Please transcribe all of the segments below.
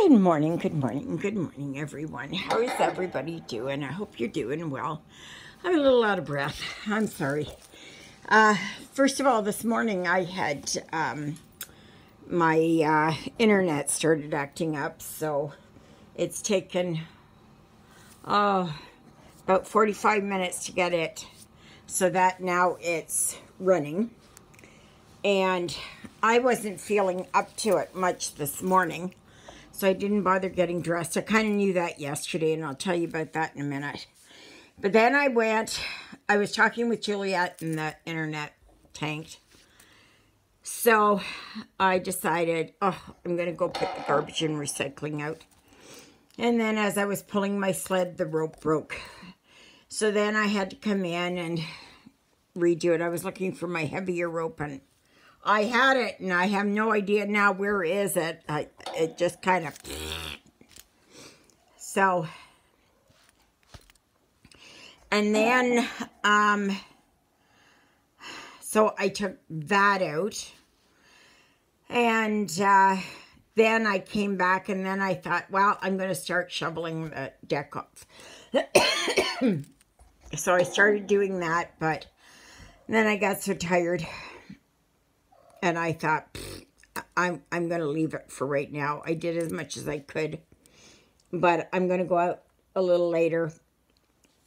Good morning, good morning, good morning, everyone. How is everybody doing? I hope you're doing well. I'm a little out of breath. I'm sorry. First of all, this morning I had my internet started acting up, so it's taken about 45 minutes to get it so that now it's running. And I wasn't feeling up to it much this morning, so I didn't bother getting dressed. I kind of knew that yesterday, and I'll tell you about that in a minute. But then I was talking with Juliet, and the internet tanked. So I decided, I'm going to go put the garbage and recycling out. And then as I was pulling my sled, the rope broke. So then I had to come in and redo it. I was looking for my heavier rope, and I had it, and I have no idea now where is it. It just kind of... So... And then, so I took that out, and then I came back, and then I thought, well, I'm going to start shoveling the deck off. So I started doing that, but then I got so tired, and I thought, I'm going to leave it for right now. I did as much as I could, but I'm going to go out a little later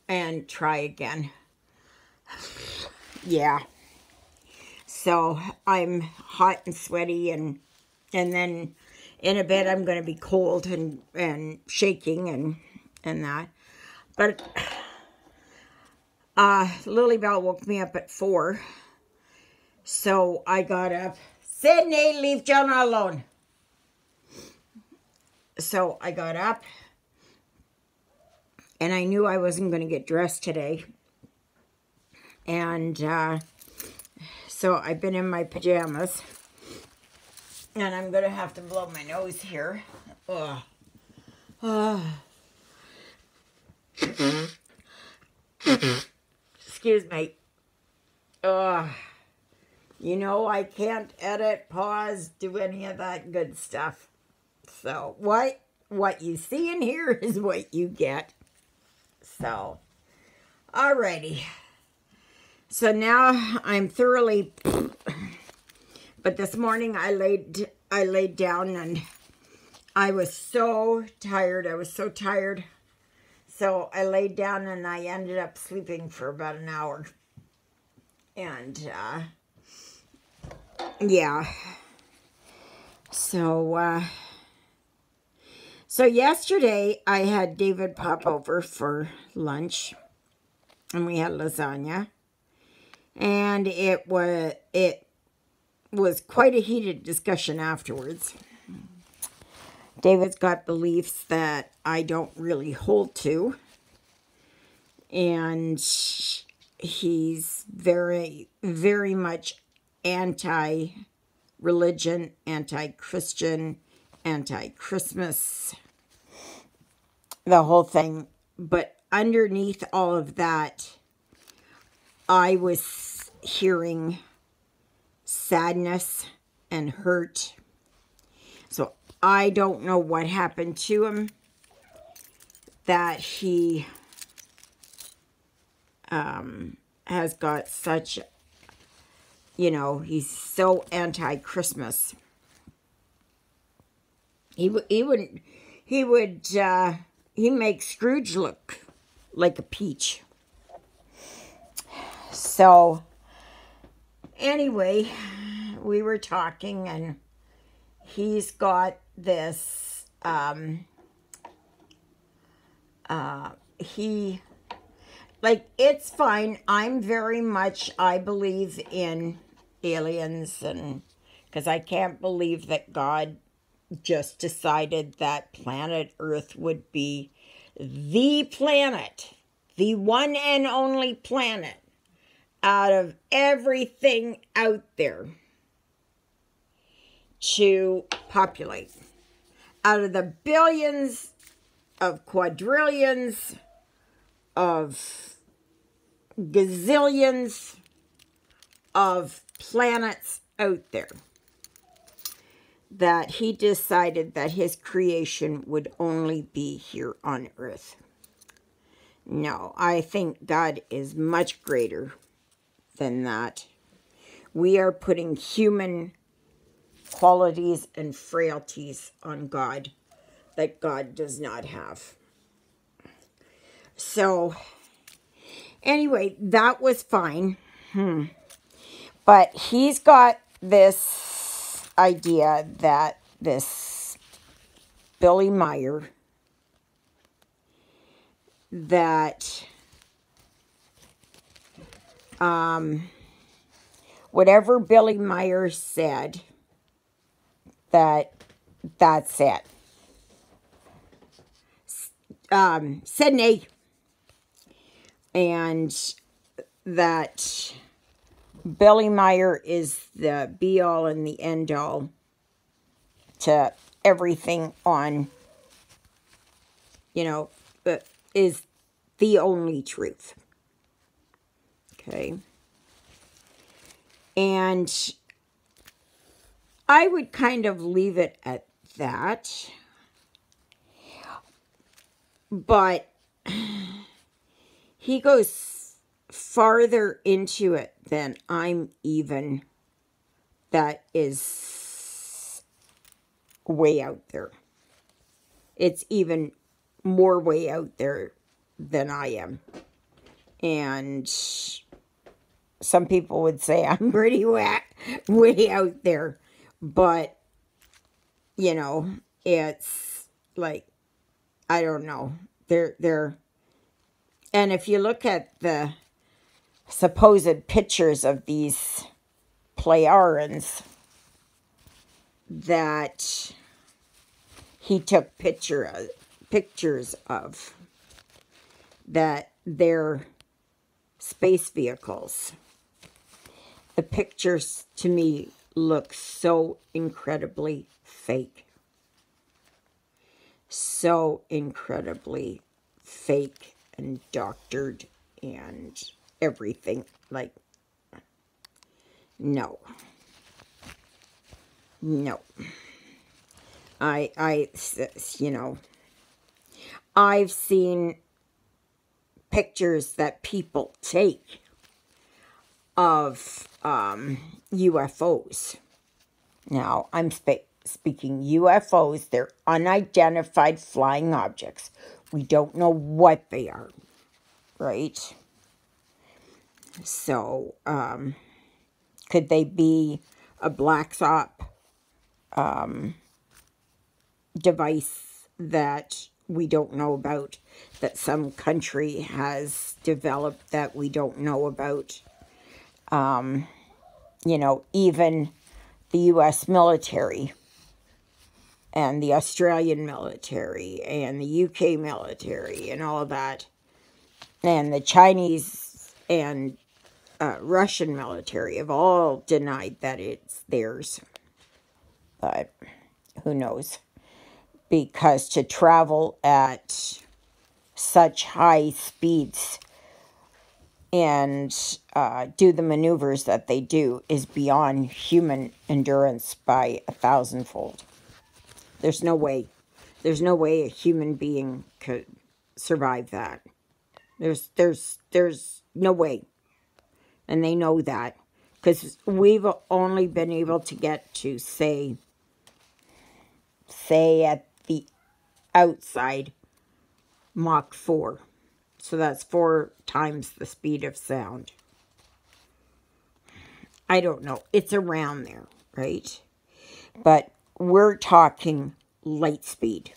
and try again. Yeah. So I'm hot and sweaty, and then in a bit I'm going to be cold and shaking and that. But Lilybell woke me up at 4. So I got up. Sydney, leave Jonah alone. So I got up. And I knew I wasn't going to get dressed today. And so I've been in my pajamas. And I'm going to have to blow my nose here. Excuse me. You know, I can't edit, pause, do any of that good stuff. So what you see in here is what you get. So, alrighty. So now I'm thoroughly, but this morning I laid down, and I was so tired. So I laid down, and I ended up sleeping for about an hour. And, yeah. So yesterday I had David pop over for lunch, and we had lasagna, and it was quite a heated discussion afterwards. David's got beliefs that I don't really hold to, and he's very, very much anti-religion, anti-Christian, anti-Christmas, the whole thing. But underneath all of that, I was hearing sadness and hurt. So I don't know what happened to him, that he has got such, you know, he's so anti-Christmas. He makes Scrooge look like a peach. So, anyway, we were talking, and he's got this, it's fine. I'm very much, I believe in aliens, and because I can't believe that God just decided that planet Earth would be the planet, the one and only planet out of everything out there to populate. Out of the billions of quadrillions of gazillions of planets out there, that he decided that his creation would only be here on earth. No, I think God is much greater than that. We are putting human qualities and frailties on God that God does not have. So, anyway, that was fine. But he's got this idea that this Billy Meyer, that whatever Billy Meyer said, that's it. Sydney. And that Billy Meyer is the be-all and the end-all to everything on, is the only truth. Okay. And I would kind of leave it at that. But he goes farther into it than I'm even. That is way out there. It's even more way out there than I am. And some people would say I'm pretty way out there. But, it's like, I don't know. They're and if you look at the supposed pictures of these Pleiadians that he took pictures of, that they're space vehicles. The pictures to me look so incredibly fake. So incredibly fake and doctored and everything. Like, no. I've seen pictures that people take of UFOs. Now, I'm speaking UFOs. They're unidentified flying objects. We don't know what they are, right? So, could they be a black op device that we don't know about, that some country has developed that we don't know about? Even the U.S. military and the Australian military and the UK military and all of that, and the Chinese and Russian military have all denied that it's theirs. But who knows? Because to travel at such high speeds and do the maneuvers that they do is beyond human endurance by 1,000-fold. There's no way. There's no way a human being could survive that. There's no way. And they know that. Because we've only been able to get to, say at the outside, Mach 4. So that's 4 times the speed of sound. I don't know. It's around there, right? But we're talking light speed.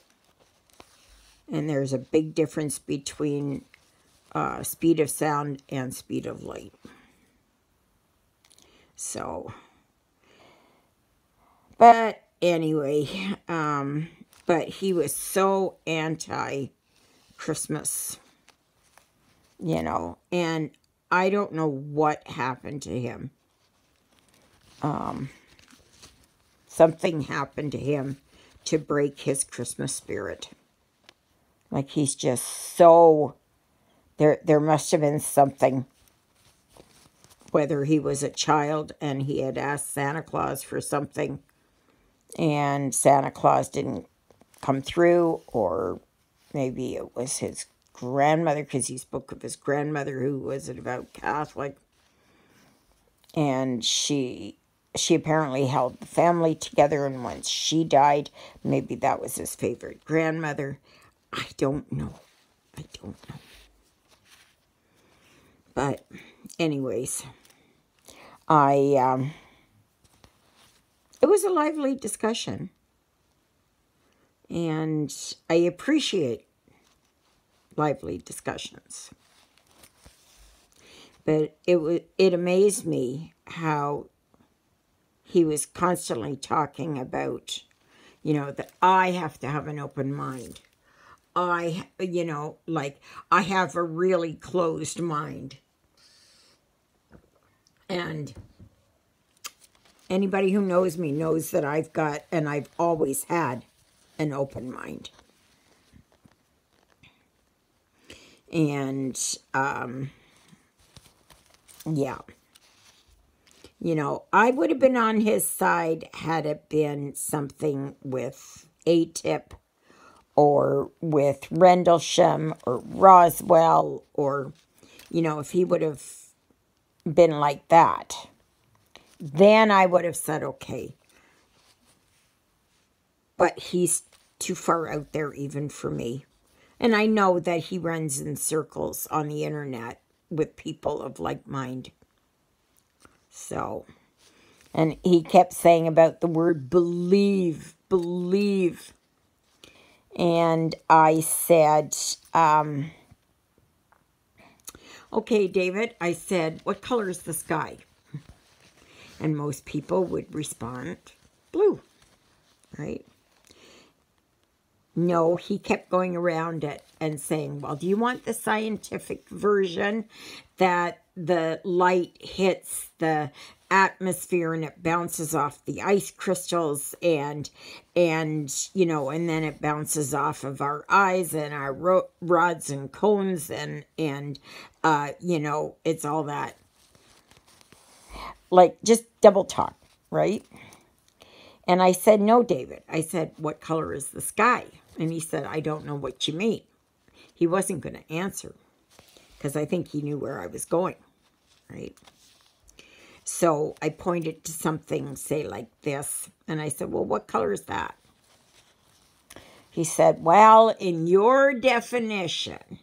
And there's a big difference between speed of sound and speed of light. So, but anyway, but he was so anti-Christmas, and I don't know what happened to him. Something happened to him to break his Christmas spirit. Like, he's just so, there must have been something. Whether he was a child and he had asked Santa Claus for something, and Santa Claus didn't come through, or maybe it was his grandmother, because he spoke of his grandmother who was a devout Catholic, and she apparently held the family together, and once she died, maybe that was his favorite grandmother. I don't know. But anyways, it was a lively discussion, and I appreciate lively discussions. But it amazed me how he was constantly talking about, that I have to have an open mind. I have a really closed mind. And anybody who knows me knows that I've always had an open mind. And, yeah. I would have been on his side had it been something with ATIP or with Rendlesham or Roswell, or, if he would have been like that, then I would have said, okay. But he's too far out there even for me. And I know that he runs in circles on the internet with people of like mind. So, and he kept saying about the word believe. And I said, okay, David, I said, what color is the sky? And most people would respond, blue, right? No, he kept going around it and saying, well, do you want the scientific version that the light hits the atmosphere and it bounces off the ice crystals and then it bounces off of our eyes and our rods and cones and it's all that. Like, just double talk, right? And I said, no, David. I said, what color is the sky? And he said, I don't know what you mean. He wasn't going to answer because I think he knew where I was going, right? So I pointed to something, say, like this. And I said, well, what color is that? He said, well, in your definition,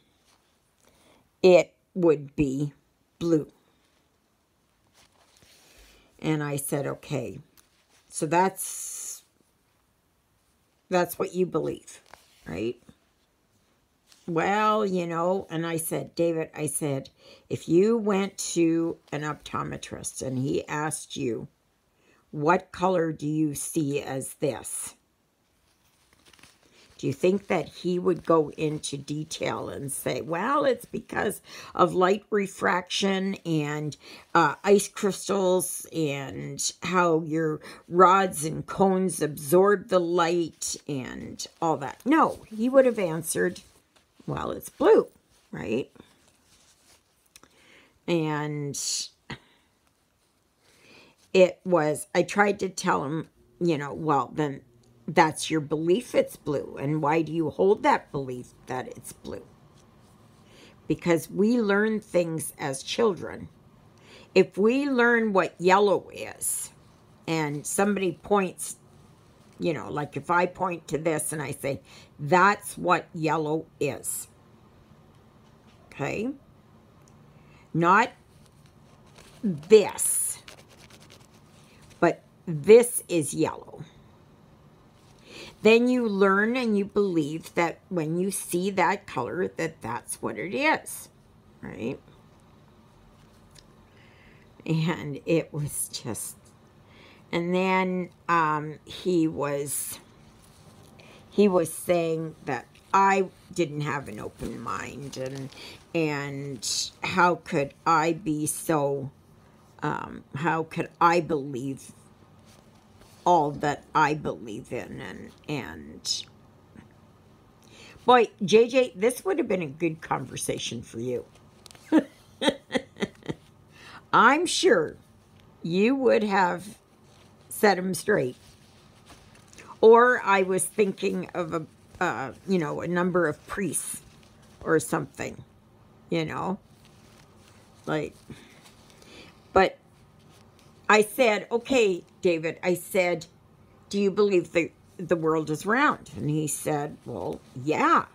it would be blue. And I said, okay. So that's what you believe, right? Well, and I said, David, I said, if you went to an optometrist and he asked you, what color do you see as this? Do you think that he would go into detail and say, well, it's because of light refraction and ice crystals and how your rods and cones absorb the light and all that? No, he would have answered, well, it's blue, right? And I tried to tell him, well, then that's your belief it's blue. And why do you hold that belief that it's blue? Because we learn things as children. If we learn what yellow is, and somebody points, like if I point to this and I say, that's what yellow is. Okay? Not this, but this is yellow. Then you learn and you believe that when you see that color, that's what it is, right? And it was just, and then he was saying that I didn't have an open mind, and how could I be so, how could I believe all that I believe in, and boy, JJ, this would have been a good conversation for you. I'm sure you would have set him straight. Or I was thinking of you know, a number of priests or something, you know, like, but I said, okay, David, I said, do you believe the world is round? And he said, well, yeah.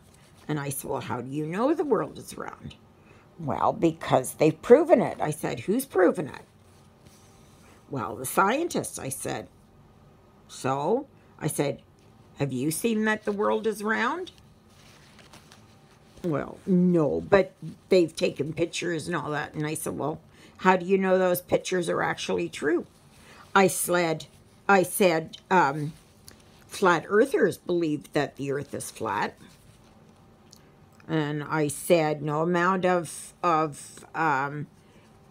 And I said, well, how do you know the world is round? Well, because they've proven it. I said, who's proven it? Well, the scientists, I said. So, I said, have you seen that the world is round? Well, no, but they've taken pictures and all that. And I said, well, how do you know those pictures are actually true? I said, flat earthers believe that the earth is flat. And I said, no amount of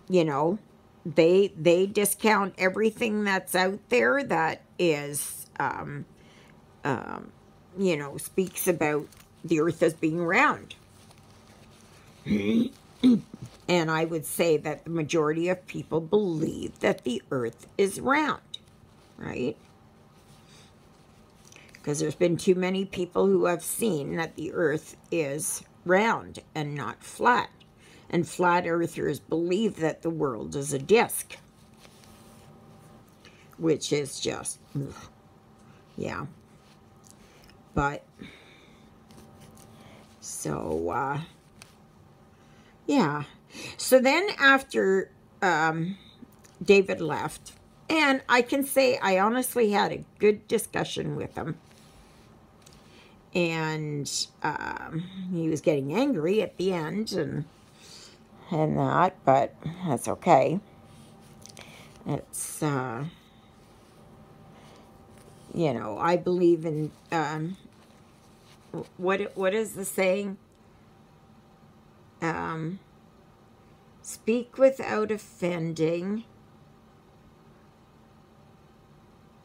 you know, they discount everything that's out there that is, you know, speaks about the earth as being round. And I would say that the majority of people believe that the earth is round, right? Because there's been too many people who have seen that the earth is round and not flat. And flat earthers believe that the world is a disc, which is just, ugh, yeah. But, so, yeah. So then after David left, and I can say I honestly had a good discussion with him. And he was getting angry at the end and that, but that's okay. It's, you know, I believe in, what is the saying? Speak without offending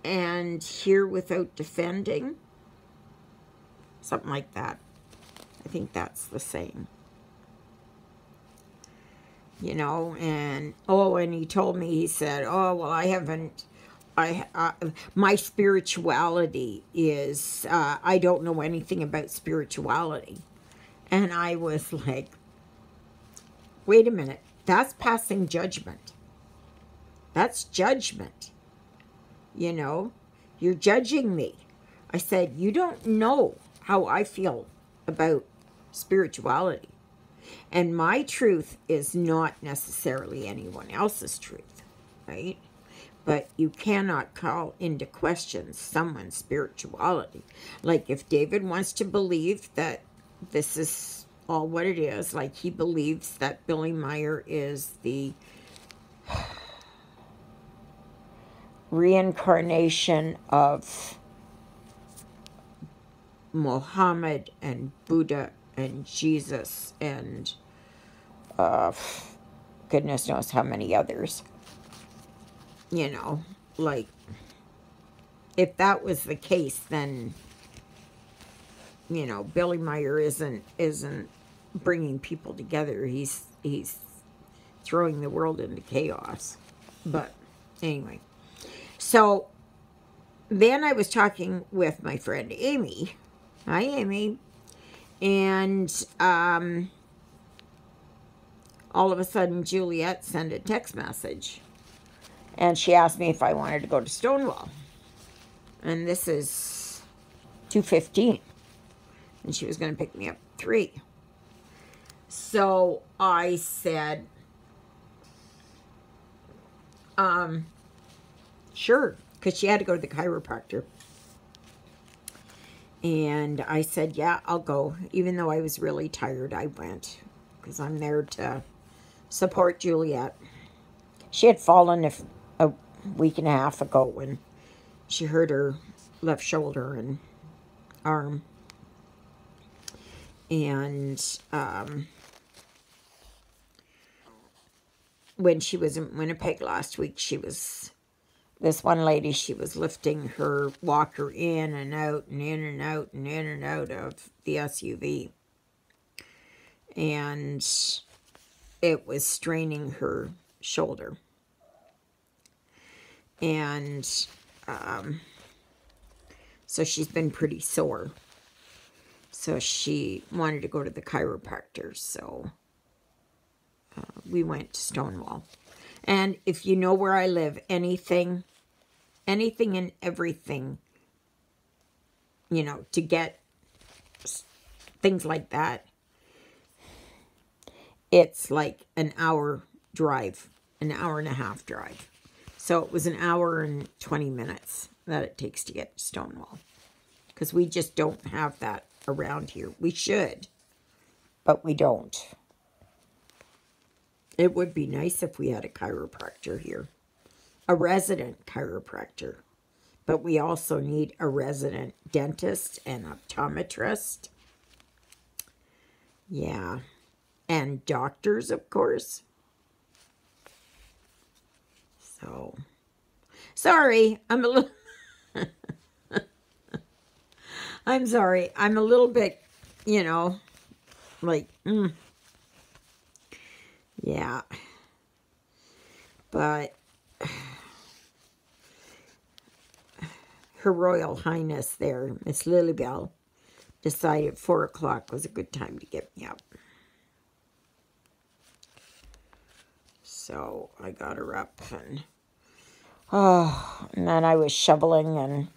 and hear without defending. Something like that. I think that's the saying. You know, and, oh, and he told me, he said, oh, well, I haven't, my spirituality is, I don't know anything about spirituality. And I was like, wait a minute, that's passing judgment. That's judgment. You know, you're judging me. I said, you don't know how I feel about spirituality. And my truth is not necessarily anyone else's truth, right? But you cannot call into question someone's spirituality. Like if David wants to believe that this is all what it is, like he believes that Billy Meyer is the reincarnation of Muhammad and Buddha and Jesus and goodness knows how many others. You know, like, if that was the case, then, you know, Billy Meyer isn't bringing people together. He's throwing the world into chaos. But anyway, so then I was talking with my friend Amy. Hi, Amy. And all of a sudden, Juliet sent a text message. And she asked me if I wanted to go to Stonewall. And this is 2:15. And she was going to pick me up at 3. So I said, sure. Because she had to go to the chiropractor. And I said, yeah, I'll go. Even though I was really tired, I went. Because I'm there to support Juliet. She had fallen a week and a half ago when she hurt her left shoulder and arm. And when she was in Winnipeg last week, this one lady, she was lifting her walker in and out and in and out and in and out of the SUV. And it was straining her shoulder. And So she's been pretty sore. So she wanted to go to the chiropractor. So we went to Stonewall. And if you know where I live, anything and everything, you know, to get things like that, it's like an hour drive, an hour and a half drive. So it was an hour and 20 minutes that it takes to get to Stonewall. Because we just don't have that around here. We should, but we don't. It would be nice if we had a chiropractor here. A resident chiropractor. But we also need a resident dentist and optometrist. Yeah. And doctors, of course. So, sorry, I'm a little... I'm sorry. I'm a little bit, you know, like, yeah. But Her Royal Highness there, Miss Lilybell, decided 4 o'clock was a good time to get me up. So I got her up, and then I was shoveling, and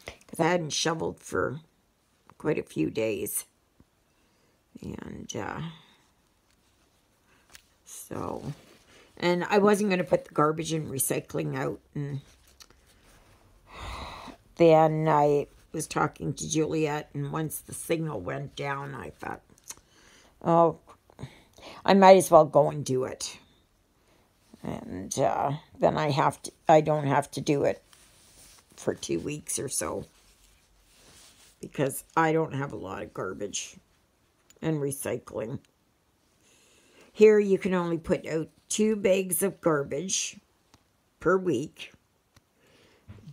because I hadn't shoveled for quite a few days. And so, and I wasn't going to put the garbage and recycling out. And then I was talking to Juliet, and once the signal went down, I thought, oh, I might as well go and do it. And then I don't have to do it for 2 weeks or so, because I don't have a lot of garbage and recycling. Here you can only put out 2 bags of garbage per week,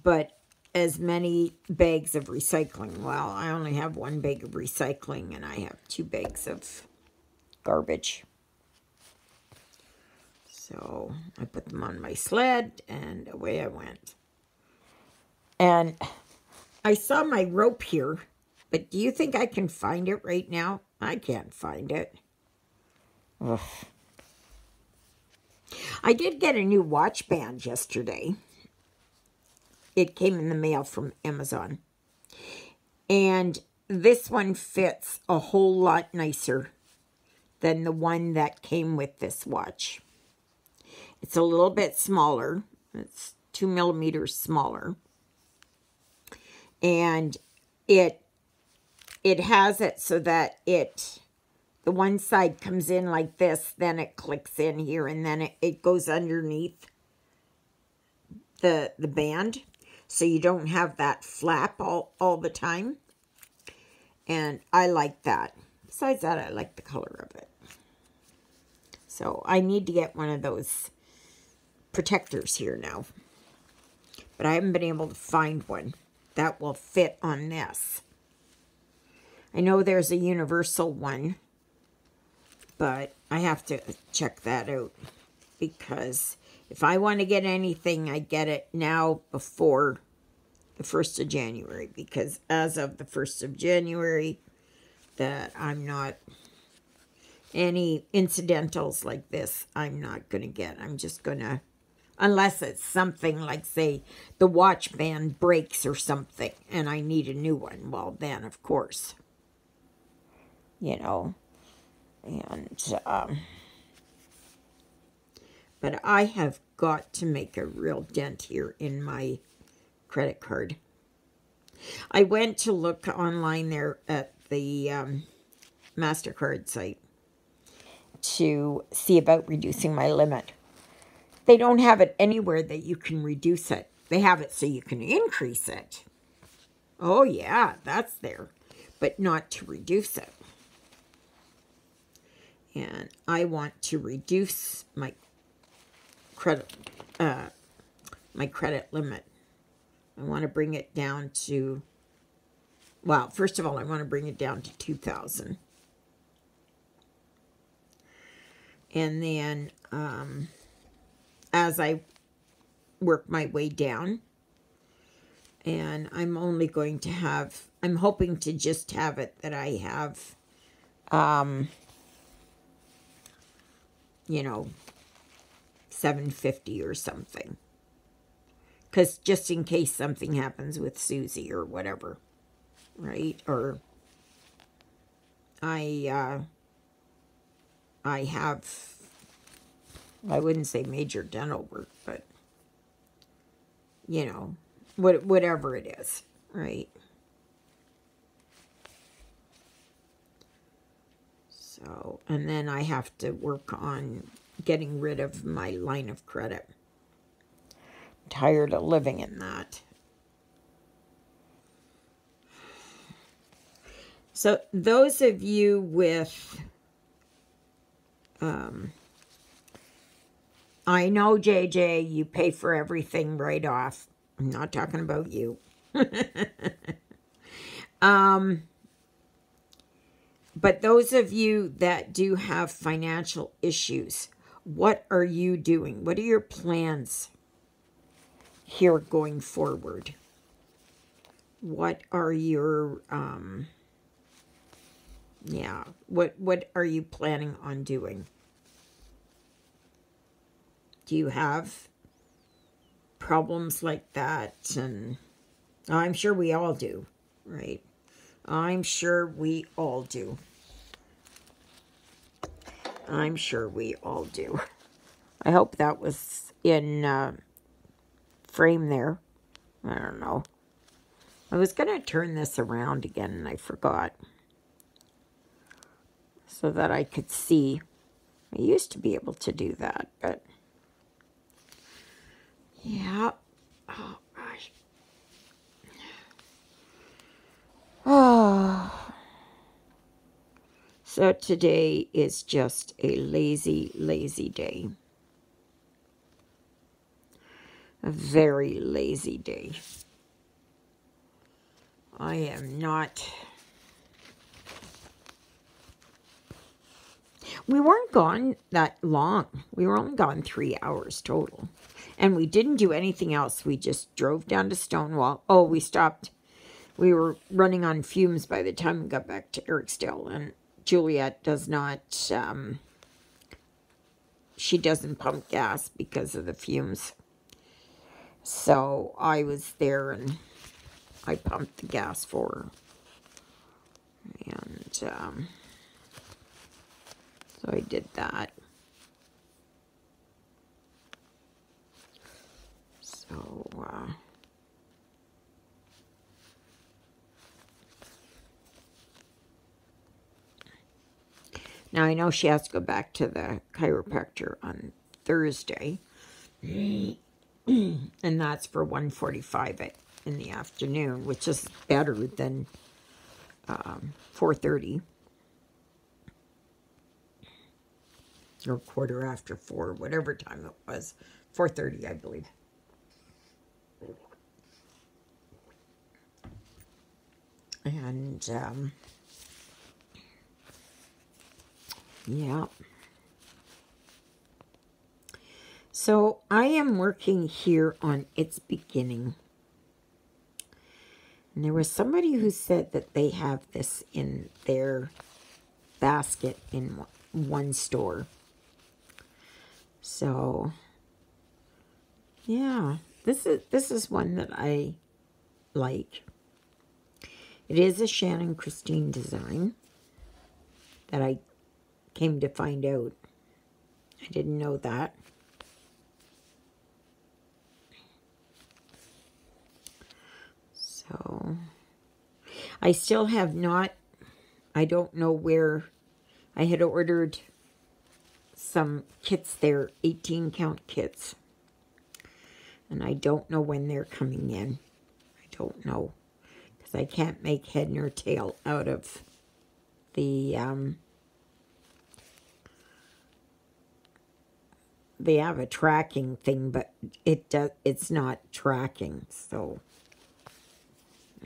but as many bags of recycling. Well, I only have 1 bag of recycling, and I have 2 bags of garbage. So I put them on my sled, and away I went. And I saw my rope here, but do you think I can find it right now? I can't find it. Ugh. I did get a new watch band yesterday. It came in the mail from Amazon. And this one fits a whole lot nicer than the one that came with this watch. It's a little bit smaller. It's 2 millimeters smaller. And it has it so that the one side comes in like this, then it clicks in here, and then it goes underneath the band. So you don't have that flap all the time. And I like that. Besides that, I like the color of it. So I need to get one of those protectors here now. But I haven't been able to find one that will fit on this. I know there's a universal one, but I have to check that out, because if I want to get anything, I get it now before the 1st of January, because as of the 1st of January, that I'm not, any incidentals like this, I'm not going to get. I'm just going to, unless it's something like, say, the watch band breaks or something, and I need a new one. Well, then, of course, you know, and, but I have got to make a real dent here in my credit card. I went to look online there at the MasterCard site to see about reducing my limit. They don't have it anywhere that you can reduce it. They have it so you can increase it. Oh yeah, that's there, but not to reduce it. And I want to reduce my credit limit. I want to bring it down to, well, first of all, I want to bring it down to 2,000. And then as I work my way down, And I'm only going to have, I'm hoping to just have it that I have, you know, 750 or something. Because just in case something happens with Susie or whatever, right? Or I have, I wouldn't say major dental work, but, you know, whatever it is, right? So, and then I have to work on getting rid of my line of credit. I'm tired of living in that. So those of you with, I know, JJ, you pay for everything right off. I'm not talking about you. But those of you that do have financial issues, what are you doing? What are your plans here going forward? What are your, what are you planning on doing? Do you have problems like that? And I'm sure we all do, right? I'm sure we all do. I'm sure we all do. I hope that was in frame there. I don't know. I was going to turn this around again and I forgot. So that I could see. I used to be able to do that, but yeah. Oh, gosh. Oh. So today is just a lazy, lazy day. A very lazy day. I am not... We weren't gone that long. We were only gone 3 hours total. And we didn't do anything else. We just drove down to Stonewall. Oh, we stopped. We were running on fumes by the time we got back to Eriksdale. And Juliet does not... she doesn't pump gas because of the fumes. So I was there and I pumped the gas for her. And so I did that. So, now I know she has to go back to the chiropractor on Thursday. And that's for 1:45 in the afternoon, which is better than 4:30. Or 4:15, whatever time it was. 4:30, I believe. And, yeah. So I am working here on Its Beginning. And there was somebody who said that they have this in their basket in one store. So, yeah, this is one that I like. It is a Shannon Christine design that I came to find out. I didn't know that. So, I still have not, I don't know where, I had ordered some kits there, 18 count kits. And I don't know when they're coming in. I don't know. Because I can't make head nor tail out of the, they have a tracking thing, but it's not tracking, so.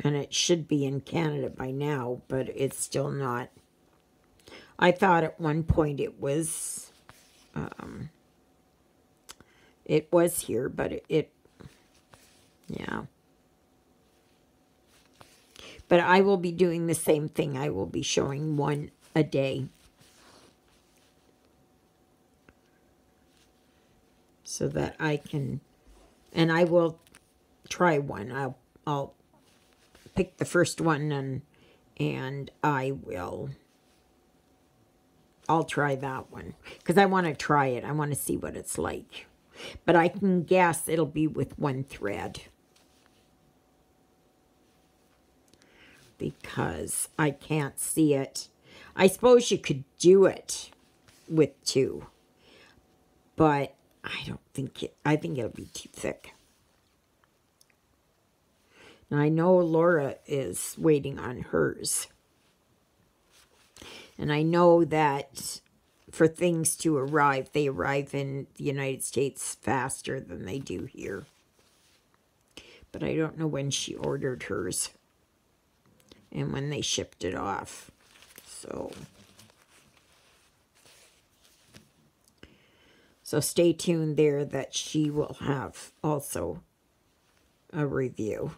And it should be in Canada by now, but it's still not. I thought at one point it was here, but it yeah. But I will be doing the same thing. I will be showing one a day. So that I can, and I will try one. I'll pick the first one and I'll try that one. Because I want to try it. I want to see what it's like. But I can guess it'll be with one thread. Because I can't see it. I suppose you could do it with two. But I don't think I think it'll be too thick. Now I know Laura is waiting on hers. And I know that for things to arrive, they arrive in the United States faster than they do here. But I don't know when she ordered hers and when they shipped it off. So stay tuned there that she will have also a review.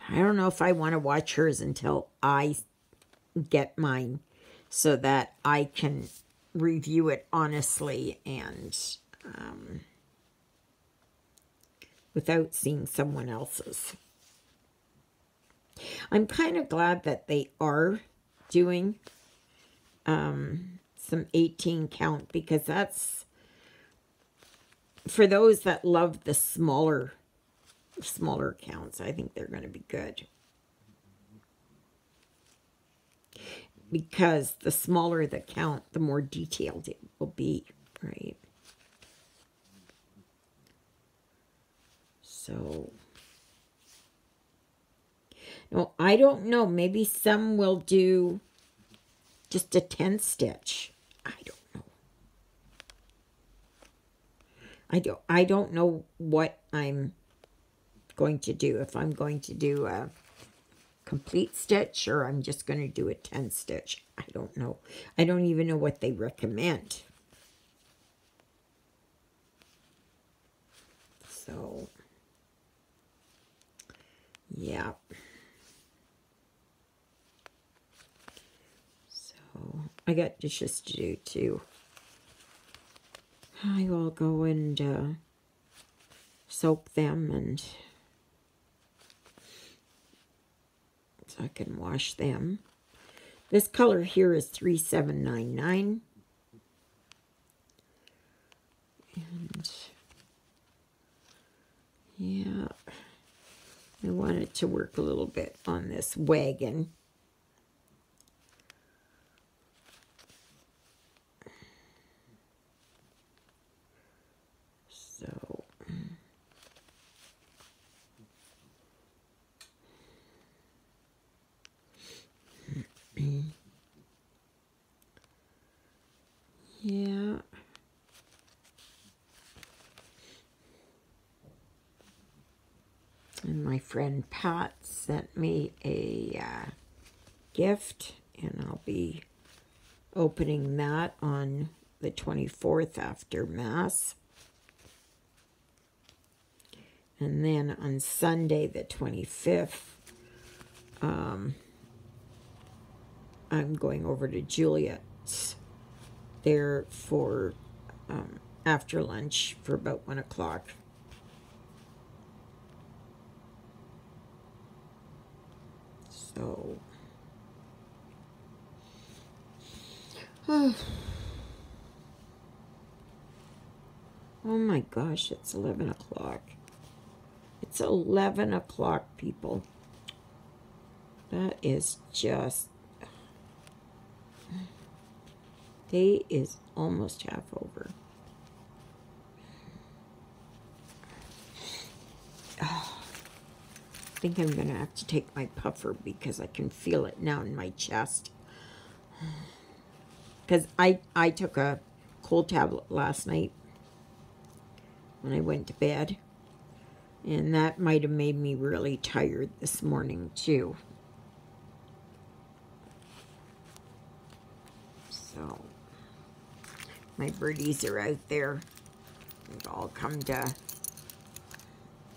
I don't know if I want to watch hers until I get mine so that I can review it honestly and without seeing someone else's. I'm kind of glad that they are doing some 18 count because that's for those that love the smaller counts. I think they're going to be good. Because the smaller the count, the more detailed it will be, right? So, no, I don't know. Maybe some will do just a 10 stitch. I don't know. I don't know what I'm going to do. If I'm going to do a complete stitch or I'm just going to do a 10 stitch. I don't know. I don't even know what they recommend. So, yeah. So, I got dishes to do too. I will go and soak them and so I can wash them. This color here is 3799. And yeah, I want it to work a little bit on this wagon. So yeah. And my friend Pat sent me a gift, and I'll be opening that on the 24th after Mass. And then on Sunday, the 25th, I'm going over to Juliet's there for after lunch for about 1 o'clock. So, oh my gosh, it's 11 o'clock. It's 11 o'clock, people. That is just, day is almost half over. Oh, I think I'm going to have to take my puffer because I can feel it now in my chest. Because I took a cold tablet last night when I went to bed. And that might have made me really tired this morning, too. So, my birdies are out there. They've all come to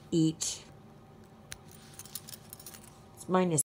eat. It's minus